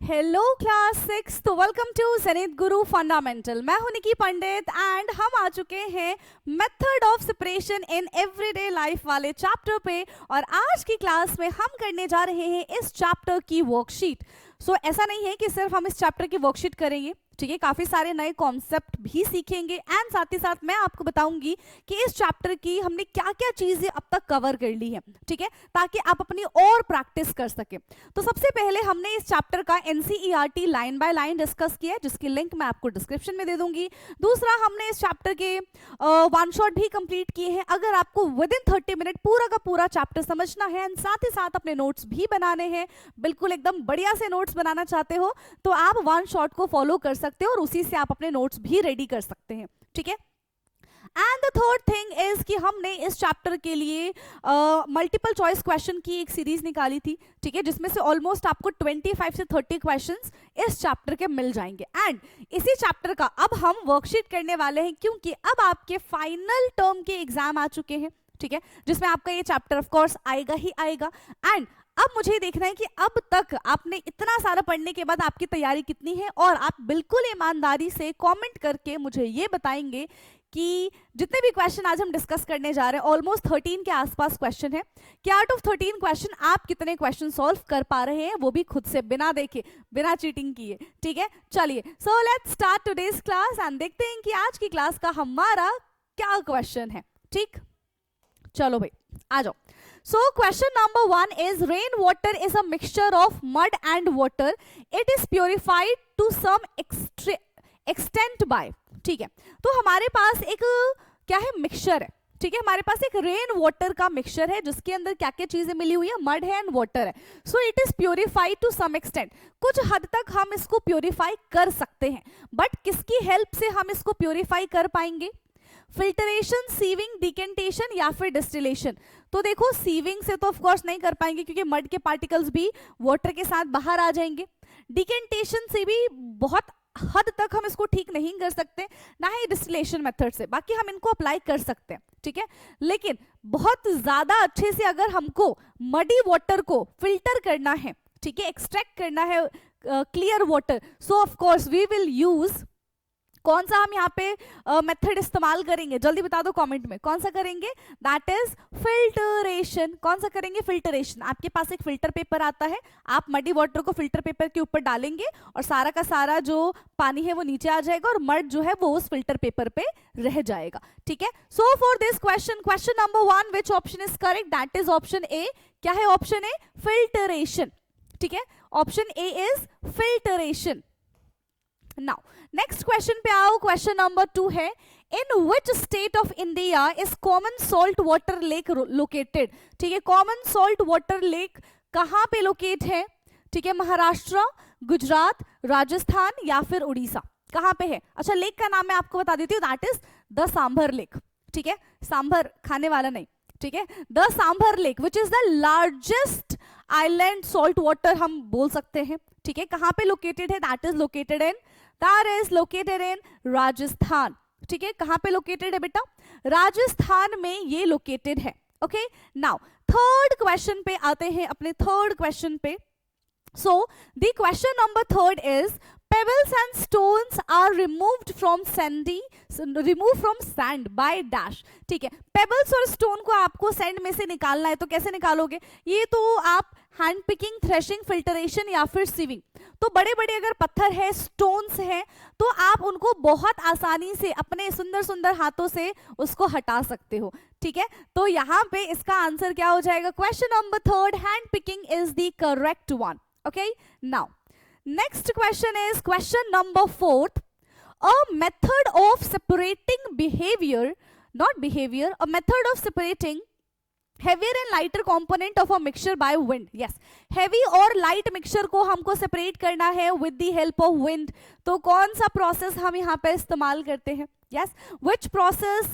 Hello class 6, तो welcome to Sannihit Guru fundamental. मैं हूं निकी पंडित एंड हम आ चुके हैं method of separation in everyday life वाले चैप्टर पे। और आज की क्लास में हम करने जा रहे हैं इस चैप्टर की वर्कशीट। ऐसा नहीं है कि सिर्फ हम इस चैप्टर की वर्कशीट करेंगे, ठीक है, काफी सारे नए कॉन्सेप्ट भी सीखेंगे एंड साथ ही साथ मैं आपको बताऊंगी कि इस चैप्टर की हमने क्या क्या चीजें अब तक कवर कर ली है, ठीक है, ताकि आप अपनी और प्रैक्टिस कर सके। तो सबसे पहले हमने इस चैप्टर का NCERT line by line discuss किया है, जिसकी लिंक मैं आपको डिस्क्रिप्शन में दे दूंगी। दूसरा, हमने इस चैप्टर के वन शॉट भी कंप्लीट किए हैं। अगर आपको विद इन 30 मिनट पूरा का पूरा चैप्टर समझना है एंड साथ ही साथ अपने नोट्स भी बनाने हैं, बिल्कुल एकदम बढ़िया से नोट्स बनाना चाहते हो, तो आप वन शॉट को फॉलो कर सकते हो और उसी से आप अपने नोट्स भी रेडी कर सकते हैं, ठीक है। And the third thing is कि हमने इस चैप्टर के लिए मल्टीपल चॉइस क्वेश्चन की एक सीरीज निकाली थी, ठीक है, जिसमें से ऑलमोस्ट आपको 25 से 30 क्वेश्चंस इस चैप्टर के मिल जाएंगे। एंड इसी चैप्टर का अब हम वर्कशीट करने वाले हैं, क्योंकि अब आपके फाइनल टर्म के एग्जाम आ चुके हैं, ठीक है, जिसमें आपका ये चैप्टर ऑफ कोर्स आएगा ही आएगा। एंड अब मुझे देखना है कि अब तक आपने इतना सारा पढ़ने के बाद आपकी तैयारी कितनी है, और आप बिल्कुल ईमानदारी से कमेंट करके मुझे ये बताएंगे कि जितने भी क्वेश्चन आज हम डिस्कस करने जा रहे हैं, ऑलमोस्ट 13 के आसपास क्वेश्चन है, कि आउट ऑफ 13 क्वेश्चन आप कितने क्वेश्चन सॉल्व कर पा रहे हैं, वो भी खुद से, बिना देखे, बिना चीटिंग किए, ठीक है। चलिए, so let's start today's class and देखते हैं कि आज की क्लास का हमारा क्या क्वेश्चन है, ठीक। चलो भाई, आ जाओ। So question number 1 is rain water is a mixture of mud and water. It is purified to some extent by, ठीक है। तो हमारे पास एक क्या है, मिक्सचर है, ठीक है, हमारे पास एक रेन वाटर का मिक्सचर है जिसके अंदर क्या क्या चीजें मिली हुई है, मड है एंड वाटर है। So it is purified to some extent, कुछ हद तक हम इसको प्योरीफाई कर सकते हैं, बट किसकी हेल्प से हम इसको प्योरीफाई कर पाएंगे? फिल्टरेशन, सीविंग, डिकेंटेशन या फिर डिस्टिलेशन। तो देखो, सीविंग से तो ऑफ कोर्स नहीं कर पाएंगे क्योंकि मड के पार्टिकल्स भी वाटर के साथ बाहर आ जाएंगे। डिकेंटेशन से भी बहुत हद तक हम इसको ठीक नहीं कर सकते, ना ही डिस्टिलेशन मेथड से, बाकी हम इनको अप्लाई कर सकते हैं, ठीक है। लेकिन बहुत ज्यादा अच्छे से अगर हमको मडी वाटर को फिल्टर करना है, ठीक है, एक्सट्रैक्ट करना है clear water, so of course we will use, कौन सा हम यहाँ पे मेथड इस्तेमाल करेंगे, जल्दी बता दो कमेंट में, कौन सा करेंगे? That is filtration. कौन सा करेंगे? फिल्टरेशन। आपके पास एक फिल्टर पेपर आता है, आप मडी वाटर को फिल्टर पेपर के ऊपर डालेंगे और सारा का सारा जो पानी है वो नीचे आ जाएगा और मड जो है वो उस फिल्टर पेपर पे रह जाएगा, ठीक है। So for this question, question number 1, which option is correct? That is option A. क्या है ऑप्शन ए? फिल्टरेशन, ठीक है, option A is filtration. Now next question पे आओ। क्वेश्चन नंबर 2 है, in which state of India is common salt water lake located? ठीक है, common salt water lake कहां पे लोकेट है? ठीक है, महाराष्ट्र, गुजरात, राजस्थान या फिर उड़ीसा, कहां पे है? अच्छा, लेक का नाम मैं आपको बता देती हूँ, that is the sambar lake, ठीक है, सांभर खाने वाला नहीं, ठीक है, the sambar lake which is the largest island salt water हम बोल सकते हैं, ठीक है। कहां पे लोकेटेड है? That is located in Rajasthan, ठीक है। कहां पे लोकेटेड है बेटा? राजस्थान में ये लोकेटेड है, ओके। नाउ थर्ड क्वेश्चन पे आते हैं, अपने थर्ड क्वेश्चन पे। So the question number 3 is, pebbles and stones are removed from sand by dash, ठीक है। पेबल्स और स्टोन को आपको सैंड में से निकालना है, तो कैसे निकालोगे? ये तो आप हैंड पिकिंग, थ्रेशिंग, फिल्टरेशन या फिर सीविंग। तो बड़े बड़े अगर पत्थर है, स्टोन्स हैं, तो आप उनको बहुत आसानी से अपने सुंदर सुंदर हाथों से उसको हटा सकते हो, ठीक है। तो यहाँ पे इसका आंसर क्या हो जाएगा? Question number 3, hand picking is the correct one, okay. Now next question is question number 4, a method of separating a method of separating heavier and lighter component of a mixture by wind. yes, heavy और light mixture को हमको separate करना है with the help of wind। तो कौन सा process हम यहाँ पे इस्तेमाल करते हैं? yes, which process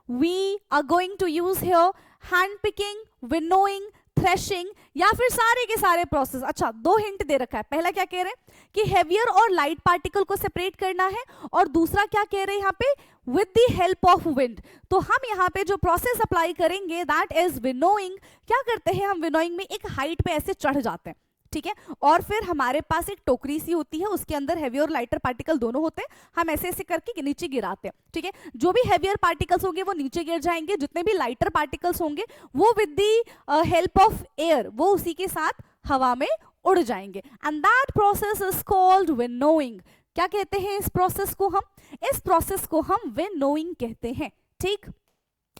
we are going to use here? hand picking, winnowing, threshing या फिर सारे के सारे प्रोसेस? अच्छा, 2 हिंट दे रखा है। पहला क्या कह रहे हैं कि हेवियर और लाइट पार्टिकल को सेपरेट करना है, और दूसरा क्या कह रहे हैं यहाँ पे? With the help of wind. तो हम यहाँ पे जो प्रोसेस अप्लाई करेंगे दैट इज विनोइंग। क्या करते हैं हम विनोइंग में? एक हाइट पे ऐसे चढ़ जाते हैं, ठीक है। और फिर हमारे पास एक टोकरी सी होती है, उसके अंदर हेवी और लाइटर पार्टिकल दोनों होते हैं, हम ऐसे ऐसे करके नीचे गिराते हैं, ठीक है। जो भी हेवियर पार्टिकल्स होंगे वो नीचे गिर जाएंगे, जितने भी लाइटर पार्टिकल्स होंगे वो with the help of air वो उसी के साथ हवा में उड़ जाएंगे। And that process is called winnowing. क्या कहते हैं इस प्रोसेस को हम? इस प्रोसेस को हम विनोइंग कहते हैं, ठीक।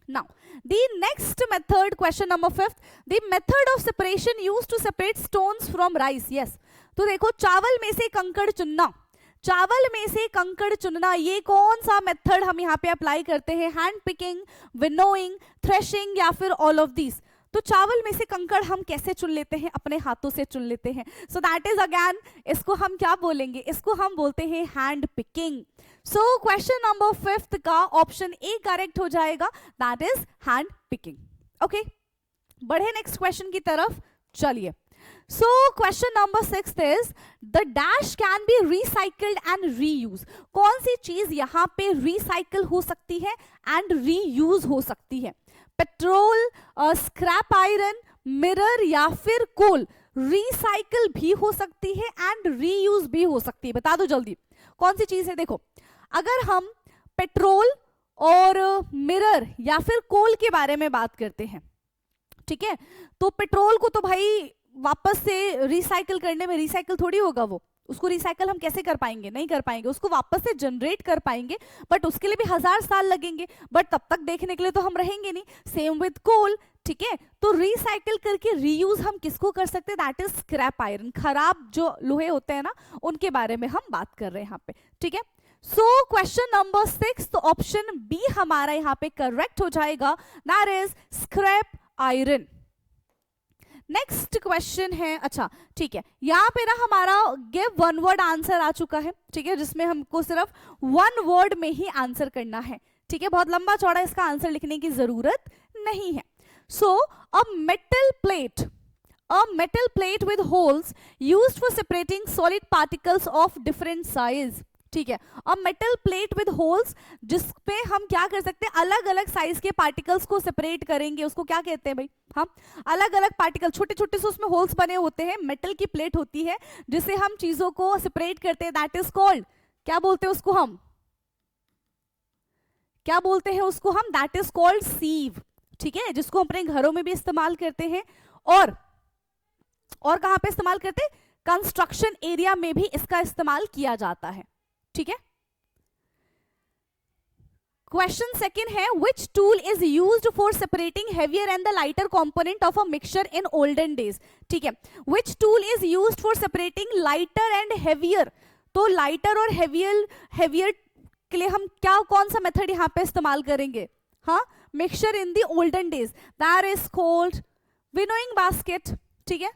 Now, the next method, question number 5, the method of separation used to separate stones from rice. Yes. तो देखो, चावल में से कंकड़ चुनना, चावल में से कंकड़ चुनना, ये कौन सा मेथड हम यहाँ पे अप्लाई करते हैं? हैंड पिकिंग, विनोइंग, थ्रेशिंग या फिर ऑल ऑफ दीज? तो चावल में से कंकड़ हम कैसे चुन लेते हैं? अपने हाथों से चुन लेते हैं। सो दैट इज अगेन, इसको हम क्या बोलेंगे? इसको हम बोलते हैं hand picking. So question number 5 का ऑप्शन ए करेक्ट हो जाएगा, that is hand picking. Okay, बढ़े नेक्स्ट क्वेश्चन की तरफ, चलिए। So question number 6 is the dash can be recycled and reused. कौन सी चीज यहाँ पे recycle हो सकती है and reuse हो सकती है? पेट्रोल, स्क्रैप आयरन, मिरर या फिर कोल? रिसाइकल भी हो सकती है एंड रीयूज भी हो सकती है। बता दो जल्दी कौन सी चीज है। देखो, अगर हम पेट्रोल और मिरर या फिर कोल के बारे में बात करते हैं, ठीक है, तो पेट्रोल को तो भाई वापस से रिसाइकल करने में रिसाइकल थोड़ी होगा, वो उसको रिसाइकल हम कैसे कर पाएंगे? नहीं कर पाएंगे। उसको वापस से जनरेट कर पाएंगे बट उसके लिए भी 1000 साल लगेंगे, बट तब तक देखने के लिए तो हम रहेंगे नहीं। सेम विद कोल, ठीक है। तो रिसाइकल करके रीयूज हम किसको कर सकते हैं? That is scrap iron. खराब जो लोहे होते हैं ना, उनके बारे में हम बात कर रहे हैं यहाँ पे, ठीक है। सो क्वेश्चन नंबर 6, तो ऑप्शन बी हमारा यहाँ पे करेक्ट हो जाएगा, that is scrap iron. Next question है, अच्छा ठीक है, यहाँ पे ना हमारा गिव वन वर्ड आंसर आ चुका है, ठीक है, जिसमें हमको सिर्फ वन वर्ड में ही आंसर करना है, ठीक है। बहुत लंबा चौड़ा इसका आंसर लिखने की जरूरत नहीं है। So a metal plate with holes used for separating solid particles of different size, ठीक है। अब मेटल प्लेट विद होल्स, जिसपे हम क्या कर सकते हैं? अलग अलग साइज के पार्टिकल्स को सेपरेट करेंगे, उसको क्या कहते हैं भाई? हम अलग अलग पार्टिकल, छोटे छोटे से उसमें होल्स बने होते हैं, मेटल की प्लेट होती है जिससे हम चीजों को सेपरेट करते हैं, दैट इज कॉल्ड, क्या बोलते हैं उसको हम? क्या बोलते हैं उसको हम? दैट इज कॉल्ड सीव, ठीक है, जिसको हम अपने घरों में भी इस्तेमाल करते हैं और कहां पे इस्तेमाल करते हैं? कंस्ट्रक्शन एरिया में भी इसका इस्तेमाल किया जाता है, ठीक है। क्वेश्चन सेकंड है, which tool is used for separating heavier and the lighter component of a mixture in olden days, ठीक है। Which tool is used for separating lighter and heavier? तो लाइटर और हेवियर के लिए हम क्या, कौन सा मेथड यहां पे इस्तेमाल करेंगे? हाँ, mixture in the olden days, that is called winnowing basket, ठीक है,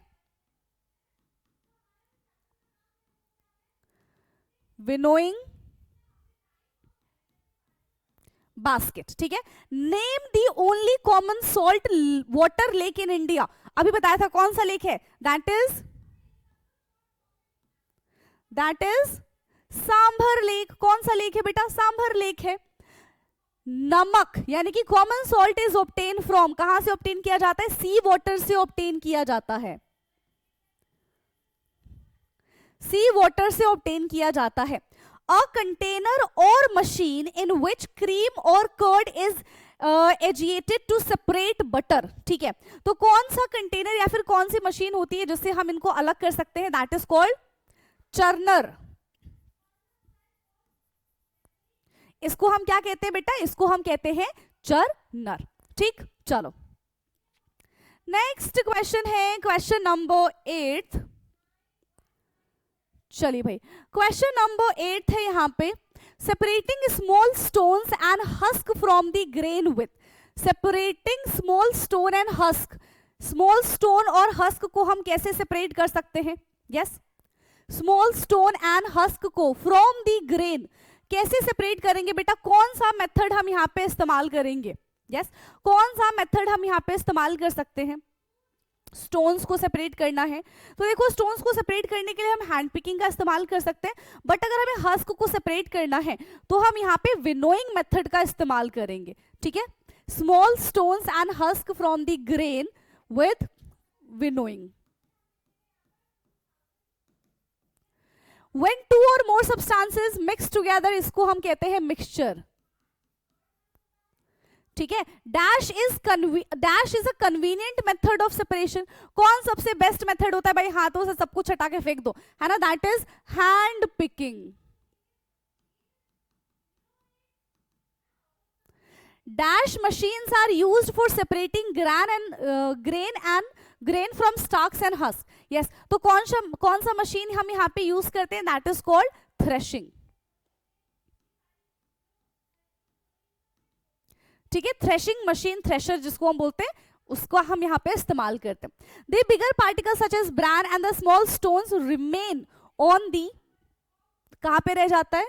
विनोइंग बास्केट, ठीक है। Name the only common salt water lake in India, अभी बताया था कौन सा लेक है? That is sambar lake. कौन सा लेक है बेटा? सांभर लेक है। नमक यानी कि common salt is obtain from, कहां से ऑब्टेन किया जाता है? सी वाटर से ऑब्टेन किया जाता है, सी वाटर से ऑब्टेन किया जाता है। अ कंटेनर और मशीन इन विच क्रीम और curd is agitated to separate butter, ठीक है। तो कौन सा कंटेनर या फिर कौन सी मशीन होती है जिससे हम इनको अलग कर सकते हैं? That is called churner. इसको हम क्या कहते हैं बेटा? इसको हम कहते हैं चर्नर, ठीक। चलो नेक्स्ट क्वेश्चन है, क्वेश्चन नंबर 8। चलिए भाई, क्वेश्चन नंबर 8 है यहाँ पे, separating small stones and husk from the grain with. Separating small stone and husk, small stone और हस्क को हम कैसे सेपरेट कर सकते हैं? Yes, small stone and husk को फ्रॉम द ग्रेन कैसे सेपरेट करेंगे बेटा? कौन सा मेथड हम यहाँ पे इस्तेमाल करेंगे? यस, कौन सा मेथड हम यहाँ पे इस्तेमाल कर सकते हैं? स्टोन्स को सेपरेट करना है तो देखो, स्टोन्स को सेपरेट करने के लिए हम हैंड पिकिंग का इस्तेमाल कर सकते हैं, बट अगर हमें हस्क को सेपरेट करना है तो हम यहाँ पे विनोइंग मेथड का इस्तेमाल करेंगे, ठीक है। Small stones and husk from the grain with winnowing, when two और मोर सब्सटेंसेस मिक्स टुगेदर इसको हम कहते हैं मिक्सचर, ठीक है। Dash is a convenient method of separation. कौन सबसे बेस्ट मेथड होता है भाई, हाथों से सब कुछ हटा के फेंक दो, है ना, that is hand picking. Dash machines are used for separating grain from stalks and husk. Yes, तो कौन सा मशीन हम यहाँ पे यूज करते हैं, दैट इज कॉल्ड थ्रेशिंग, ठीक है। थ्रेशिंग मशीन, थ्रेशर जिसको हम बोलते हैं, उसको हम यहाँ पे इस्तेमाल करते हैं। They bigger particles such as bran and the small stones remain on the, कहां पे रह जाता है,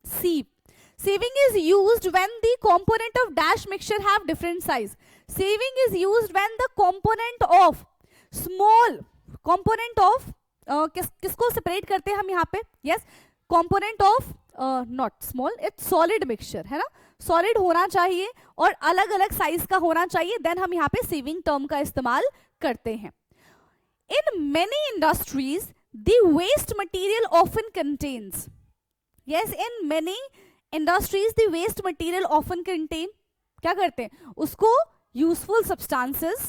सीप। Sieving is used when the component of dash mixture have different size. Sieving is used when the component of small component of किसको separate करते हैं हम यहाँ पे, yes, component of not small, it's solid mixture, है ना, solid होना चाहिए और अलग अलग साइज का होना चाहिए, देन हम यहाँ पे sieving टर्म का इस्तेमाल करते हैं। In many industries, the waste material often contains, yes, in many industries the waste material often contain, क्या करते हैं, उसको यूजफुल सब्सटेंसेस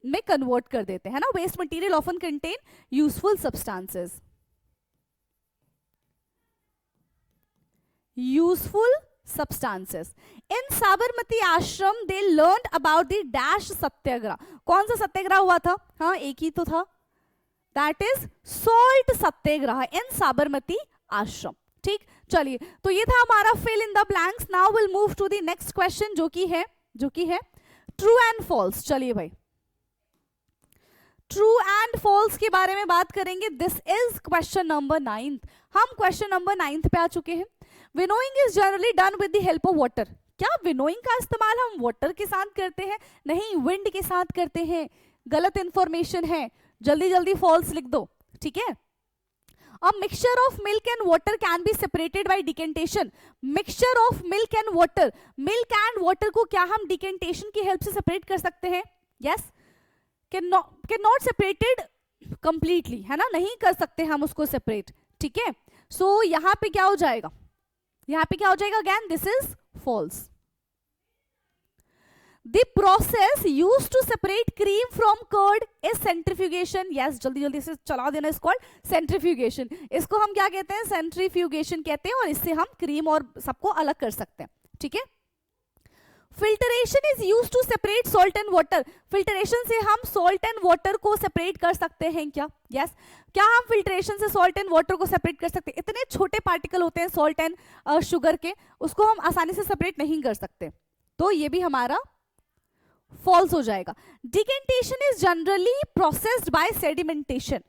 में कन्वर्ट कर देते हैं ना, waste material often contain useful substances, useful substances. In Sabarmati Ashram they learn about the dash Satyagraha. कौन सा सत्याग्रह हुआ था, हाँ एक ही तो था, that is salt Satyagraha in Sabarmati Ashram, ठीक। चलिए, तो ये था हमारा fill in the blanks. Now will move to the next question जो कि है ट्रू एंड फॉल्स। चलिए भाई, ट्रू एंड फॉल्स के बारे में बात करेंगे। This is question number 9। हम क्वेश्चन नंबर 9 पे आ चुके हैं। Winnowing is generally done with the help of water. क्या विनोइंग का इस्तेमाल हम वाटर के साथ करते हैं? नहीं, विंड के साथ करते हैं। गलत इंफॉर्मेशन है, जल्दी जल्दी फॉल्स लिख दो, ठीक है। A mixture of milk and water can be separated by decantation. Mixture of milk and water. Milk and water को क्या हम decantation की help से separate कर सकते हैं? Yes. Cannot separated completely, है ना, नहीं कर सकते हम उसको separate, ठीक है। So यहाँ पे क्या हो जाएगा? यहाँ पे क्या हो जाएगा? Again, this is false. The process used to separate cream from curd is centrifugation. Yes, जल्दी जल्दी से चला देना, इस called centrifugation. इसको हम क्या कहते हैं? centrifugation कहते हैं, और इससे हम क्रीम और सबको अलग कर सकते हैं, ठीक है। Filtration is used to separate salt and water. Filtration से हम salt and water को separate कर सकते हैं क्या? Yes. क्या हम filtration से salt and water को separate कर सकते हैं? इतने छोटे पार्टिकल होते हैं salt and sugar के, उसको हम आसानी से separate नहीं कर सकते, तो ये भी हमारा फॉल्स हो जाएगा। Decantation is generally processed bye sedimentation,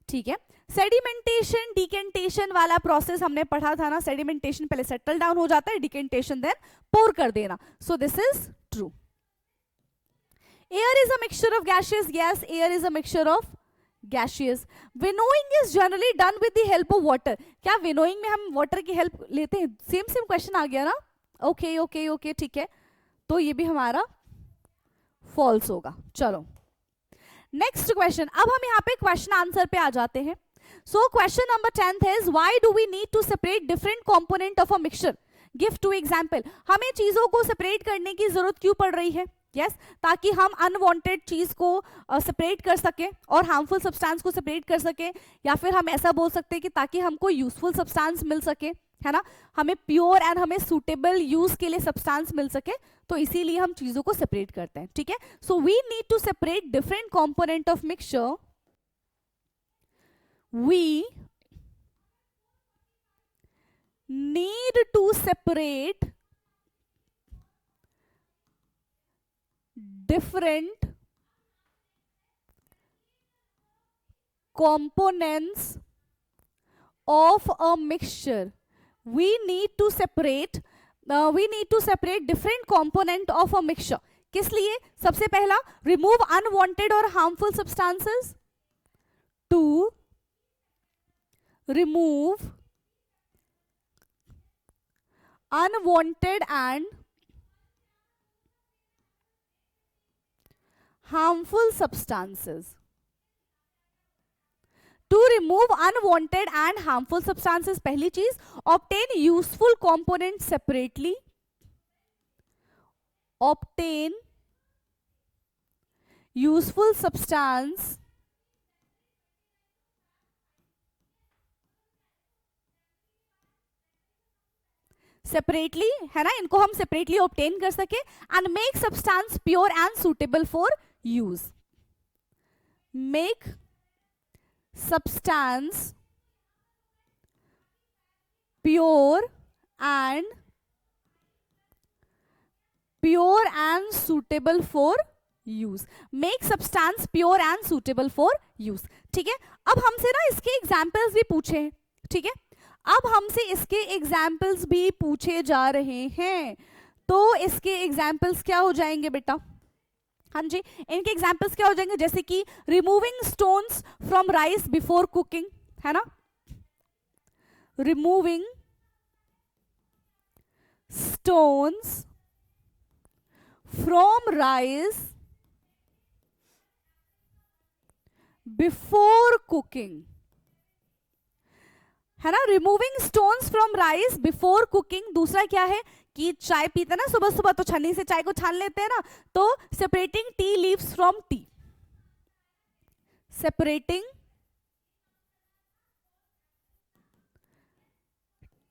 ठीक है। सेडिमेंटेशन डिकेंटेशन वाला प्रोसेस हमने पढ़ा था ना, सेडिमेंटेशन पहले सेटल डाउन हो जाता है, डिकेंटेशन देन पोर कर देना, so this is true. Air is a mixture of gases. Yes, air is a mixture of gases. Winnowing is generally done with the help of water. क्या winnowing में हम water की help लेते हैं? Same question आ गया ना, okay okay okay, ठीक है, तो ये भी हमारा फॉल्स होगा। चलो नेक्स्ट क्वेश्चन, अब हम यहाँ पे क्वेश्चन आंसर पे आ जाते हैं। सो क्वेश्चन नंबर 10 है, why do we need to separate different component of a mixture, give two example. हमें चीजों को सेपरेट करने की जरूरत क्यों पड़ रही है? यस, ताकि हम अनवांटेड चीज को सेपरेट कर सके और हार्मफुल सब्सटेंस को सेपरेट कर सके, या फिर हम ऐसा बोल सकते हैं कि ताकि हमको यूजफुल सब्सटेंस मिल सके, है ना, हमें प्योर एंड हमें सुटेबल यूज के लिए सब्सटेंस मिल सके, तो इसीलिए हम चीजों को सेपरेट करते हैं, ठीक है। So we need to separate different component of mixture, we need to separate different components of a mixture. We need to separate different component of a mixture. किस लिए? सबसे पहला, remove unwanted or harmful substances. To remove unwanted and harmful substances. To remove unwanted and harmful substances, पहली चीज. Obtain useful component separately, obtain useful substance separately, है ना, इनको हम सेपरेटली ऑब्टेन कर सके. And make substance pure and suitable for use. Make substance pure and suitable for use. Make substance pure and suitable for use. ठीक है. अब हमसे ना इसके एग्जाम्पल्स भी पूछे हैं. ठीक है, अब हमसे इसके एग्जाम्पल्स भी पूछे जा रहे हैं. तो इसके एग्जाम्पल्स क्या हो जाएंगे बेटा? हाँ जी, इनके एग्जाम्पल्स क्या हो जाएंगे? जैसे कि removing stones from rice before cooking, है ना, removing stones from rice before cooking, है ना, removing stones from rice before cooking. दूसरा क्या है कि चाय पीते ना सुबह सुबह, तो छन्नी से चाय को छान लेते हैं ना, तो separating tea leaves from tea, separating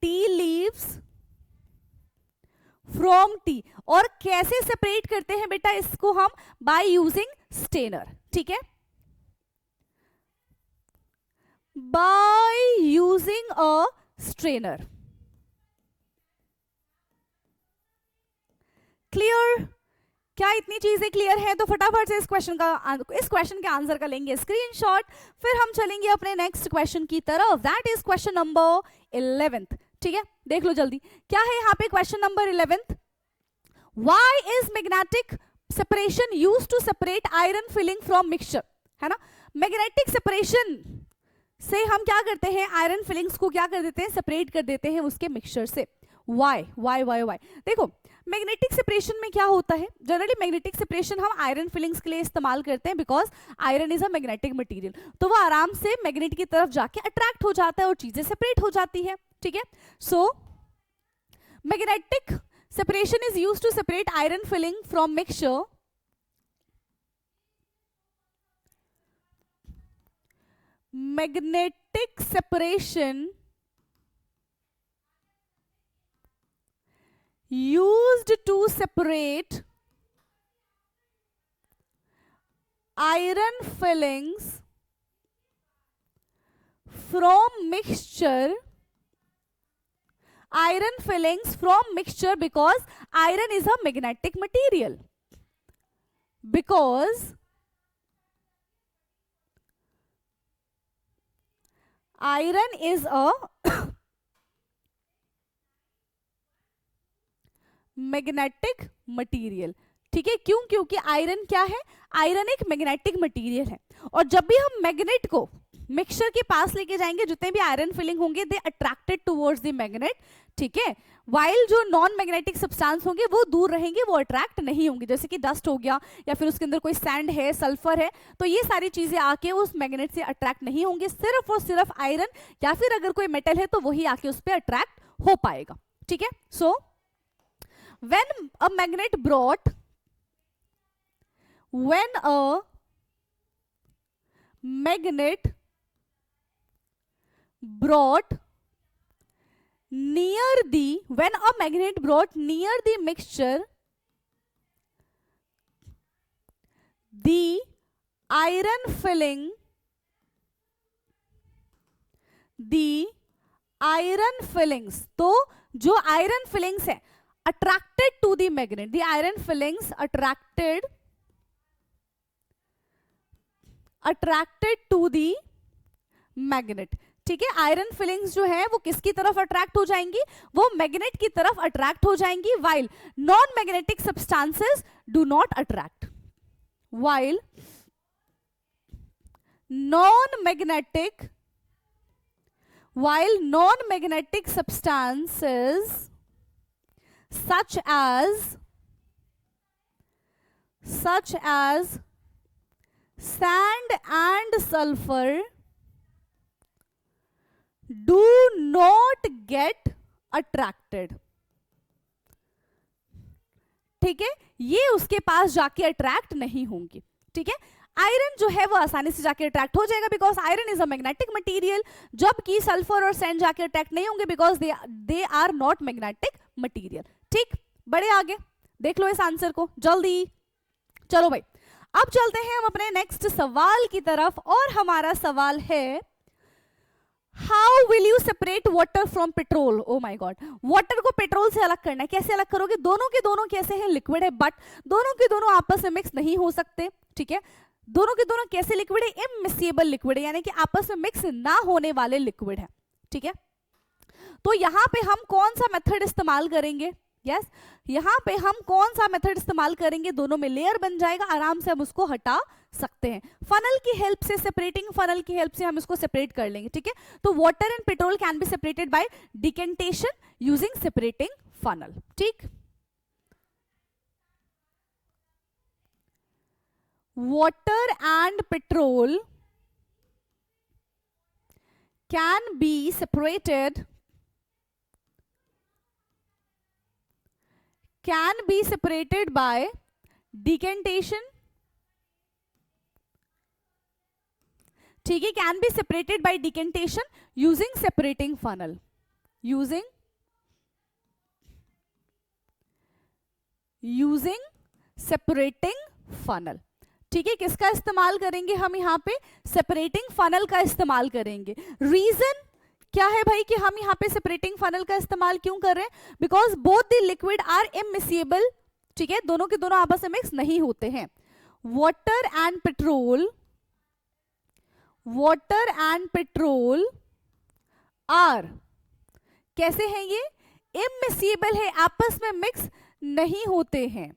tea leaves from tea. और कैसे सेपरेट करते हैं बेटा इसको हम? By using strainer. ठीक है, by using a strainer. Clear? क्या इतनी चीजें क्लियर है? तो फटाफट से इस क्वेश्चन के आंसर का लेंगे स्क्रीनशॉट. फिर हम चलेंगे अपने नेक्स्ट क्वेश्चन की तरफ. That is question number 11. ठीक है, देख लो जल्दी क्या है यहाँ पे. Question number 11, why is magnetic separation used to separate iron filing from mixture, है ना. मैग्नेटिक सेपरेशन से हम क्या करते हैं? आयरन फिलिंग्स को क्या कर देते हैं? सेपरेट कर देते हैं उसके मिक्सचर से. Why why why why? देखो, मैग्नेटिक सेपरेशन में क्या होता है? जनरली मैग्नेटिक सेपरेशन हम आयरन फिलिंग्स के लिए इस्तेमाल करते हैं, because iron is a magnetic material. तो वो आराम से मैग्नेट की तरफ जाके अट्रैक्ट हो जाता है और चीजें सेपरेट हो जाती है. ठीक है, so magnetic separation is used to separate iron filing from mixture. Magnetic separation used to separate iron fillings from mixture, iron fillings from mixture, because iron is a magnetic material, because iron is a magnetic material. ठीक है, क्यों? क्योंकि iron क्या है? Iron एक magnetic material है. और जब भी हम मैग्नेट को मिक्सचर के पास लेके जाएंगे, जितने भी आयरन फिलिंग होंगे दे अट्रैक्टेड टुवर्ड्स द मैग्नेट. ठीक है, वाइल जो नॉन मैग्नेटिक सब्सटेंस होंगे वो दूर रहेंगे, वो अट्रैक्ट नहीं होंगे. जैसे कि डस्ट हो गया, या फिर उसके अंदर कोई सैंड है, सल्फर है, तो ये सारी चीजें आके उस मैग्नेट से अट्रैक्ट नहीं होंगे. सिर्फ और सिर्फ आयरन या फिर अगर कोई मेटल है तो वही आके उस पर अट्रैक्ट हो पाएगा. ठीक है, so when a magnet brought, when a magnet brought near the, when a magnet brought near the mixture, the iron filling, the iron fillings, तो जो iron fillings है attracted to the magnet, the iron fillings attracted to the magnet. ठीक है, iron filings जो है वो किसकी तरफ अट्रैक्ट हो जाएंगी? वो मैग्नेट की तरफ अट्रैक्ट हो जाएंगी. While non magnetic substances do not attract, while non magnetic substances such as sand and sulfur do not get attracted. ठीक है, ये उसके पास जाके अट्रैक्ट नहीं होंगी। ठीक है, आयरन जो है वो आसानी से जाके अट्रैक्ट हो जाएगा because iron is a magnetic material, जबकि सल्फर और सैंड जाके अट्रैक्ट नहीं होंगे because they are not magnetic material. ठीक, बड़े आगे देख लो इस आंसर को जल्दी। चलो भाई, अब चलते हैं हम अपने नेक्स्ट सवाल की तरफ, और हमारा सवाल है how will you separate water from petrol. Oh my god, water को पेट्रोल से अलग करना है, कैसे अलग करोगे? दोनों के दोनों कैसे हैं? लिक्विड है, बट दोनों के दोनों आपस में मिक्स नहीं हो सकते। ठीक है, दोनों के दोनों कैसे लिक्विड है? इमिसिबल लिक्विड है, यानी कि आपस में मिक्स ना होने वाले लिक्विड है। ठीक है, तो यहां पे हम कौन सा मेथड इस्तेमाल करेंगे? यस, यहां पे हम कौन सा मेथड इस्तेमाल करेंगे? दोनों में लेयर बन जाएगा, आराम से हम उसको हटा सकते हैं। फनल की हेल्प से, सेपरेटिंग फनल की हेल्प से हम इसको सेपरेट कर लेंगे। ठीक है, तो water and petrol can be separated by decantation using separating funnel. ठीक, water and petrol can be separated by decantation। ठीक है, can be separated by decantation using separating funnel, using separating funnel. ठीक है, किसका इस्तेमाल करेंगे हम? यहाँ पे सेपरेटिंग फनल का इस्तेमाल करेंगे। रीजन क्या है भाई कि हम यहाँ पे सेपरेटिंग फनल का इस्तेमाल क्यों कर रहे हैं? Because both the liquid are immiscible. ठीक है, दोनों के दोनों आपस में मिक्स नहीं होते हैं। वाटर एंड पेट्रोल आर कैसे हैं? ये इमिसिबल है, आपस में मिक्स नहीं होते हैं।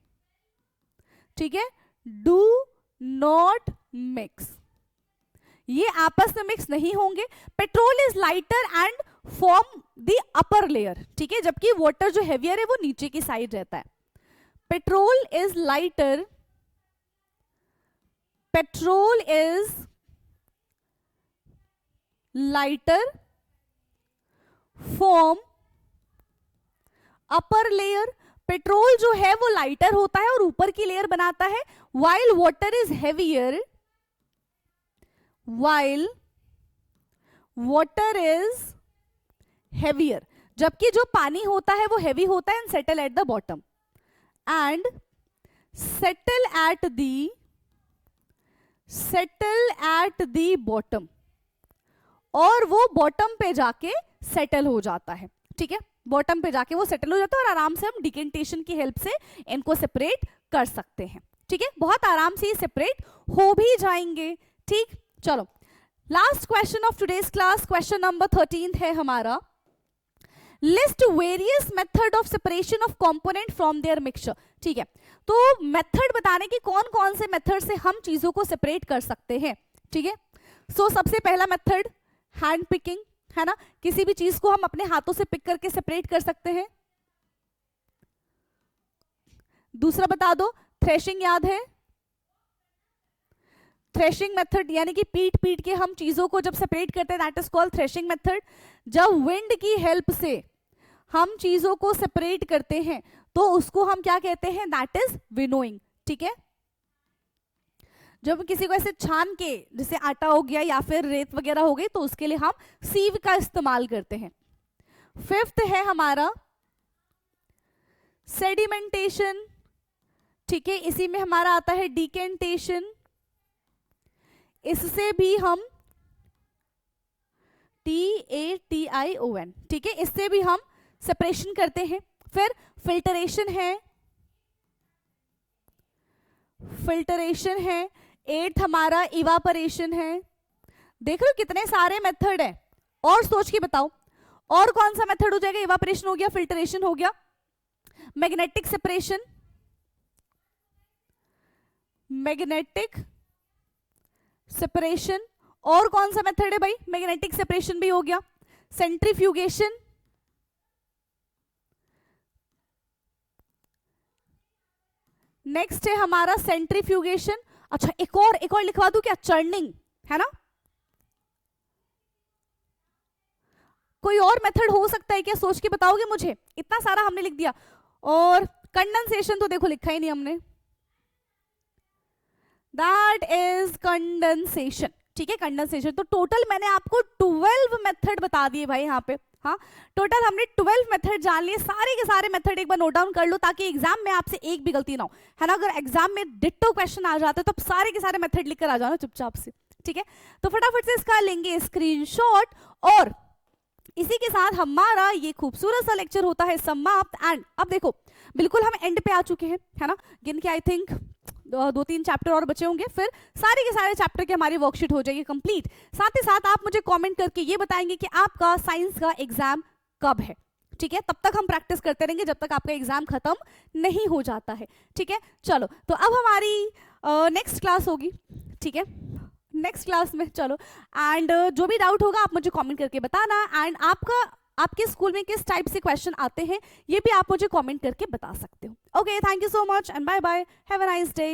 ठीक है, डू नॉट मिक्स, ये आपस में मिक्स नहीं होंगे। Petrol is lighter and form the upper layer. ठीक है, जबकि वाटर जो हेवियर है वो नीचे की साइड रहता है। Petrol is lighter, form upper layer. Petrol जो है वो लाइटर होता है और ऊपर की लेयर बनाता है, while water is heavier, जबकि जो पानी होता है वो हेवी होता है and settle at the bottom, and settle at the bottom, और वो बॉटम पे जाके सेटल हो जाता है। ठीक है, बॉटम पे जाके वो सेटल हो जाता है और आराम से हम डिकेंटेशन की हेल्प से इनको सेपरेट कर सकते हैं। ठीक है, बहुत आराम से ये सेपरेट हो भी जाएंगे। ठीक, चलो last question of today's class, question number 13 है हमारा, list various method of separation of component from their mixture. ठीक है, तो मेथड बताने की कौन कौन से मेथड से हम चीजों को सेपरेट कर सकते हैं। ठीक है, सो सबसे पहला मेथड हैंड पिकिंग है ना, किसी भी चीज को हम अपने हाथों से पिक करके सेपरेट कर सकते हैं। दूसरा बता दो, थ्रेशिंग याद है? थ्रेशिंग मेथड यानी कि पीट पीट के हम चीजों को जब सेपरेट करते हैं, that is called threshing method. जब विंड की हेल्प से हम चीजों को सेपरेट करते हैं तो उसको हम क्या कहते हैं? That is winnowing. ठीक है, जब किसी को ऐसे छान के, जैसे आटा हो गया या फिर रेत वगैरह हो गई, तो उसके लिए हम सीव का इस्तेमाल करते हैं। फिफ्थ है हमारा सेडिमेंटेशन। ठीक है, इसी में हमारा आता है डिकेंटेशन, इससे भी हम TATION, ठीक है, इससे भी हम सेपरेशन करते हैं। फिर फिल्टरेशन है, एट्थ हमारा इवापोरेशन है। देख लो कितने सारे मेथड है, और सोच के बताओ और कौन सा मेथड हो जाएगा? इवापोरेशन हो गया, फिल्टरेशन हो गया, मैग्नेटिक सेपरेशन, और कौन सा मेथड है भाई? मैग्नेटिक सेपरेशन भी हो गया, सेंट्रीफ्यूगेशन, नेक्स्ट है हमारा सेंट्रीफ्यूगेशन। अच्छा, एक और लिखवा दूं क्या? चर्निंग है ना, कोई और मेथड हो सकता है क्या? सोच के बताओगे मुझे? इतना सारा हमने लिख दिया। और कंडेंसेशन तो देखो लिखा ही नहीं हमने, दैट इज कंडेंसेशन। ठीक है, कंडेंसेशन। तो टोटल मैंने आपको 12 मेथड बता दिए भाई यहाँ पे। हाँ, टोटल हमने 12 मेथड जान लिए। सारे के सारे मेथड एक बार नोट डाउन कर लो ताकि एग्जाम में आपसे एक भी गलती ना हो, है ना। अगर एग्जाम में डिट्टो क्वेश्चन आ जाते तो सारे के सारे मेथड लिख कर आ जाना चुपचाप से। ठीक है, तो फटाफट से इसका लेंगे स्क्रीनशॉट और इसी के साथ हमारा ये खूबसूरत सा लेक्चर होता है समाप्त। एंड अब देखो बिल्कुल हम एंड पे आ चुके हैं, है ना। गिन के आई थिंक 2-3 चैप्टर और बचे होंगे, फिर सारे के सारे चैप्टर की हमारी वर्कशीट हो जाएगी कंप्लीट। साथ ही साथ आप मुझे कमेंट करके ये बताएंगे कि आपका साइंस का एग्जाम कब है। ठीक है, तब तक हम प्रैक्टिस करते रहेंगे जब तक आपका एग्जाम खत्म नहीं हो जाता है। ठीक है, चलो तो अब हमारी नेक्स्ट क्लास होगी। ठीक है, नेक्स्ट क्लास में चलो एंड जो भी डाउट होगा आप मुझे कमेंट करके बताना। एंड आपके स्कूल में किस टाइप से क्वेश्चन आते हैं ये भी आप मुझे कमेंट करके बता सकते हो। Okay, thank you so much and bye bye, have a nice day.